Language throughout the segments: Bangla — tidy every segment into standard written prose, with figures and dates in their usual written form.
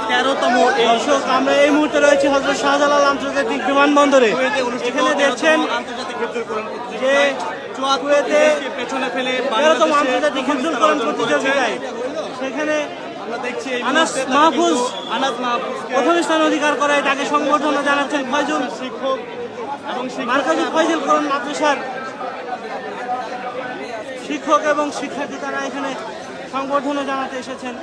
13তম দর্শক, আমরা এই মুহূর্তে রয়েছি হযরত শাহজালাল আন্তর্জাতিক বিমানবন্দরে। এখানে দেখছেন যে কুয়েতে পেছনে ফেলে 13তম আন্তর্জাতিক ক্ষুদ্রকরণ প্রতিযোগিতায় সেখানে আনাস মাহফুজ প্রথম স্থান অধিকার করায় তাকে সংবর্ধনা জানাচ্ছেন ফয়জুল শিক্ষক এবং মার্কাজুল ফয়জুল কোরআন মাদ্রাসার শিক্ষক এবং শিক্ষার্থী। তারা এখানে সংবর্ধনা জানাতে এসেছেন।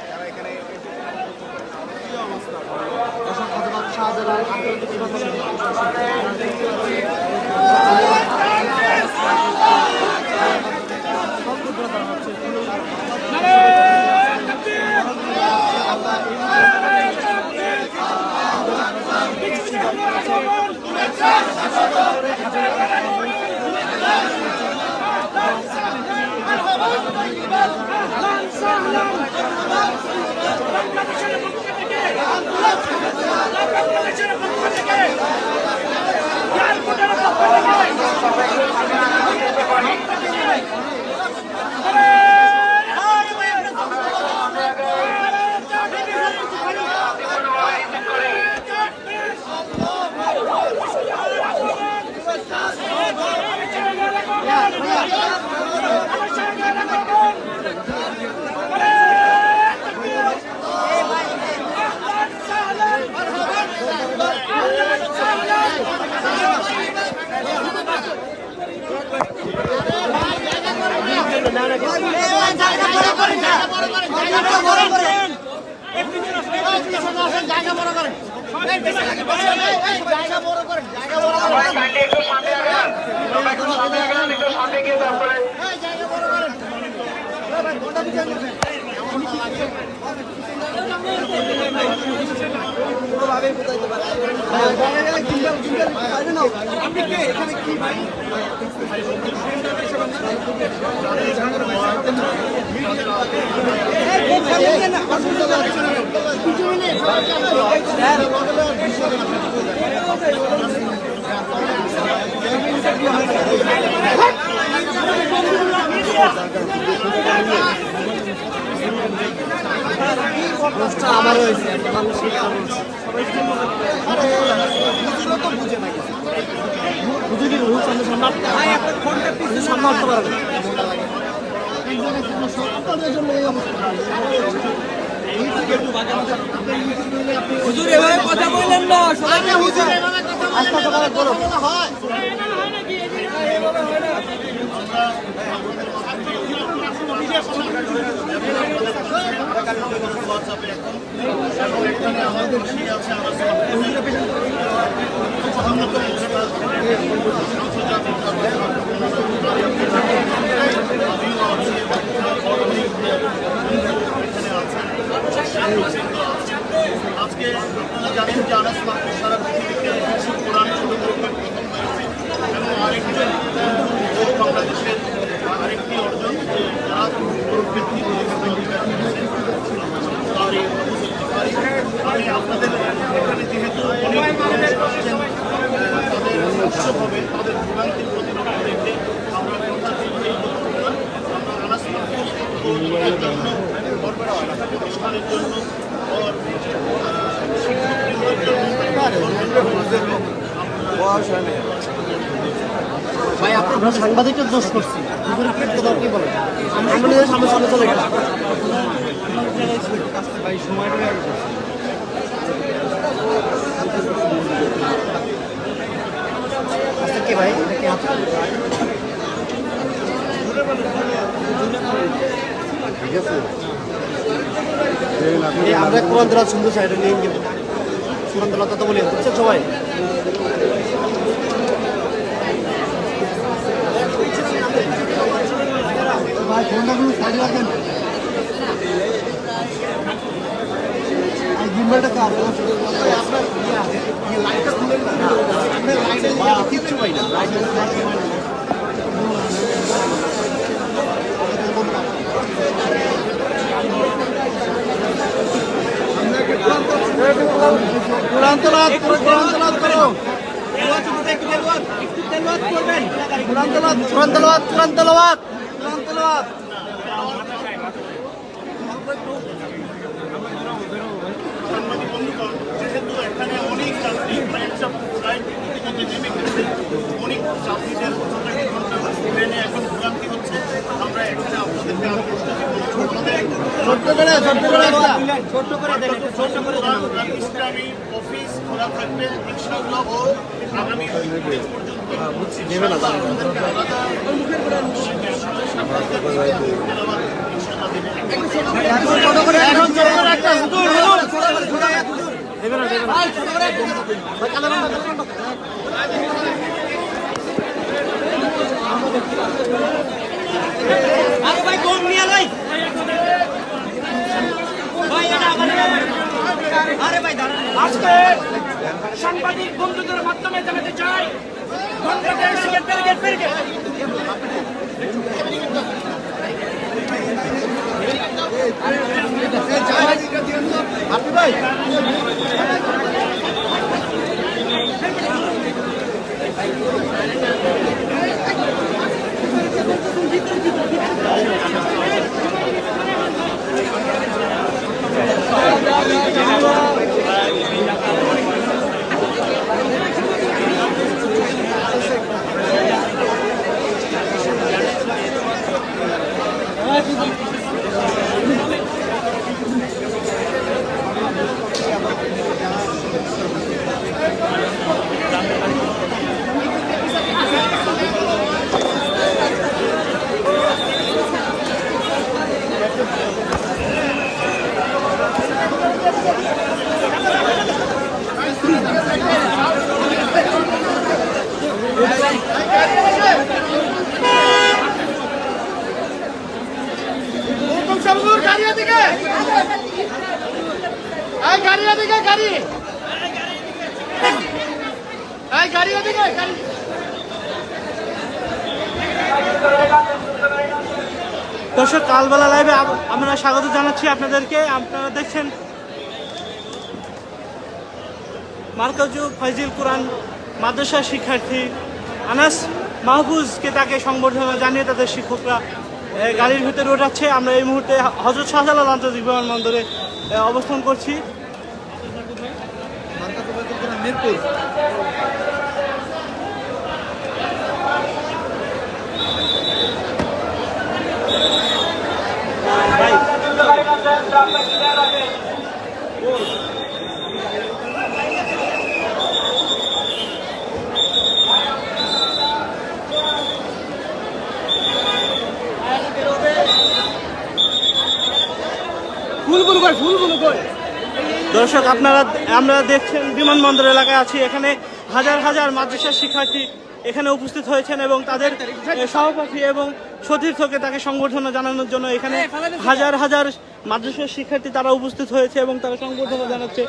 কথা বললেন না আজকে আপনারা জানেন যে আনাস মাহফুজ সারা পৃথিবীতে কোরআন ছোট গ্রুপের প্রথম হয়েছে এবং আরেকটি বাংলাদেশের আরেকটি অর্জন যে যারা প্রবৃত্তি আমি আপনাদের এখানে যেহেতু অনেক মানুষ আসছেন তাদের উৎসব হবে তাদের ভোগান্তির প্রতিরোধ রেখে আমরা কথা দিচ্ছি আমরা আনাস মাহফুজ জন্য শিক্ষা প্রতিষ্ঠানের জন্য ভাই আমরা সাংবাদিকের দোষ করছি, কি বলেন? আমরা নিজের সামনে সামনে চলে গেলাম ভাই, সময়টা আচ্ছা কি ভাই ঠিক আছে, আমরা কোরআন তেলাওয়াত শুনতে চাই, এটা নিয়ে কোরআন তেলাওয়াত তো বলি বুঝছেন সবাই। ভাই ফোনটাগুলো সাইডে রাখেন, গিম্বলটা কার আপনার লাইটটা খুলেন না, আপনার লাইটে কিচ্ছু পাই না, কোরআন তেলাওয়াত করো, কোরআন তেলাওয়াত করো, কোরআন তেলাওয়াত, কোরআন তেলাওয়াত, কোরআন তেলাওয়াত, কোরআন তেলাওয়াত। ইসলামী অফিস খোলা থাকবে ইনশাআল্লাহ ও আগামী দিন পর্যন্ত আমাদেরকে আলাদা আজকে সাংবাদিক বন্ধুদের মাধ্যমে জানাতে চাই বাংলাদেশের ব্যারিকেড দর্শক, কালবেলা লাইভে আমরা স্বাগত জানাচ্ছি আপনাদেরকে। আপনারা দেখছেন মার্কাজু ফয়জিল কোরআন মাদ্রাসার শিক্ষার্থী আনাস মাহফুজকে তাকে সংবর্ধনা জানিয়ে তাদের শিক্ষকরা গাড়ির ভিতরে ওঠাচ্ছে। আমরা এই মুহূর্তে হযরত শাহজালাল আন্তর্জাতিক বিমানবন্দরে অবস্থান করছি। দর্শক, আমরা দেখছেন বিমানবন্দর এলাকায় আছি। এখানে হাজার হাজার মাদ্রাসার শিক্ষার্থী এখানে উপস্থিত হয়েছেন এবং তাদের সহপাঠী এবং সতীর্থকে তাকে সংবর্ধনা জানানোর জন্য এখানে হাজার হাজার মাদ্রাসার শিক্ষার্থী তারা উপস্থিত হয়েছে এবং তারা সংবর্ধনা জানাচ্ছে।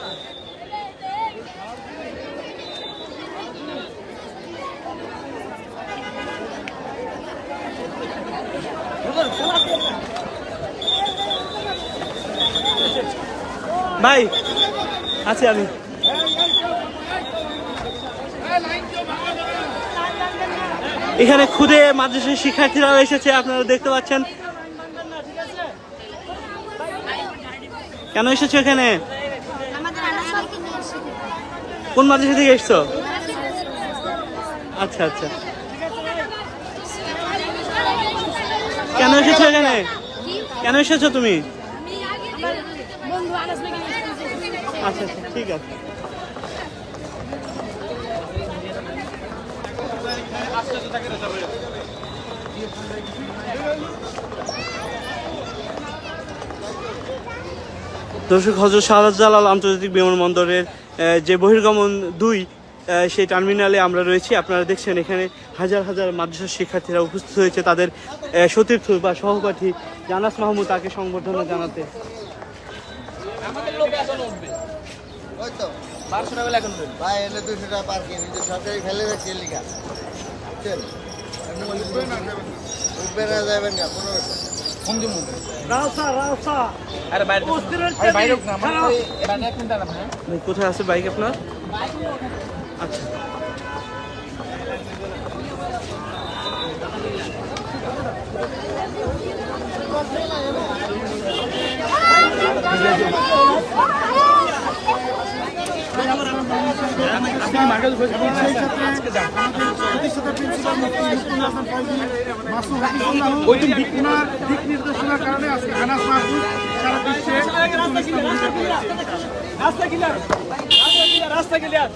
ভাই আছি আমি। এখানে খুদে মাদ্রাসার শিক্ষার্থীরাও এসেছে, আপনারা দেখতে পাচ্ছেন। কেন এসেছো এখানে? কোন মাদ্রাসা থেকে এসছো? আচ্ছা আচ্ছা, কেন এসেছো এখানে? কেন এসেছো তুমি? আচ্ছা আচ্ছা, ঠিক আছে। দর্শক, হযরত শাহজালাল আন্তর্জাতিক বিমানবন্দরের যে বহির্গমন 2 সেই টার্মিনালে আমরা রয়েছি। আপনারা দেখছেন এখানে হাজার হাজার মাদ্রাসার শিক্ষার্থীরা উপস্থিত হয়েছে তাদের সতীর্থ বা সহপাঠী আনাস মাহমুদ তাকে সংবর্ধনা জানাতে। কোথায় আছে বাইক আপনার? আচ্ছা, দিক নির্দেশনার কারণে আজকে আনাস মাহফুজ সারা বিশ্বে রাস্তা ক্লিয়ার, রাস্তা ক্লিয়ার।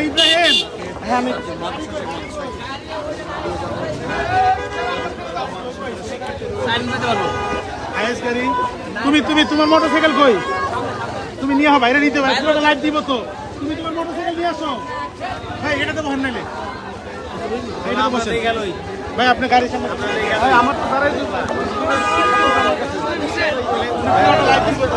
ইব্রাহিম হ্যাঁ আমি আয়েশকারী তুমি তুমি তোমার মোটরসাইকেল কই? তুমি নিয়ে হও, বাইরে নিতে পারো, পুরোটা লাইট দিব তো। তুমি তোমার মোটরসাইকেল নিয়ে আসো। ভাই এটাতে বসেন নাইলে, এটাতে বসেন। ভাই আপনি গাড়ির সামনে ভাই আমার তো দাঁড়াই দিন। লাইট দিব তো।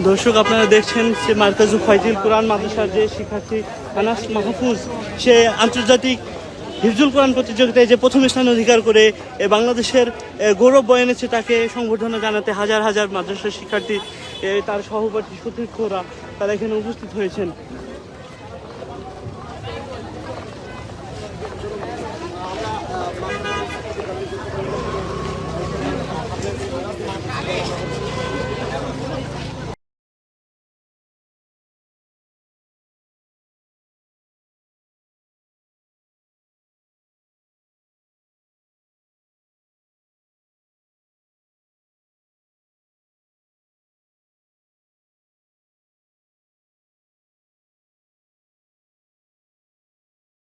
দর্শক আপনারা দেখছেন সে মার্কাজু ফয়জিল কোরআন মাদ্রাসার যে শিক্ষার্থী আনাস মাহফুজ, সে আন্তর্জাতিক হিফজুল কোরআন প্রতিযোগিতায় যে প্রথম স্থান অধিকার করে বাংলাদেশের গৌরব বয়ে এনেছে, তাকে সংবর্ধনা জানাতে হাজার হাজার মাদ্রাসার শিক্ষার্থী, তার সহপাঠী সতীর্থরা তারা এখানে উপস্থিত হয়েছেন।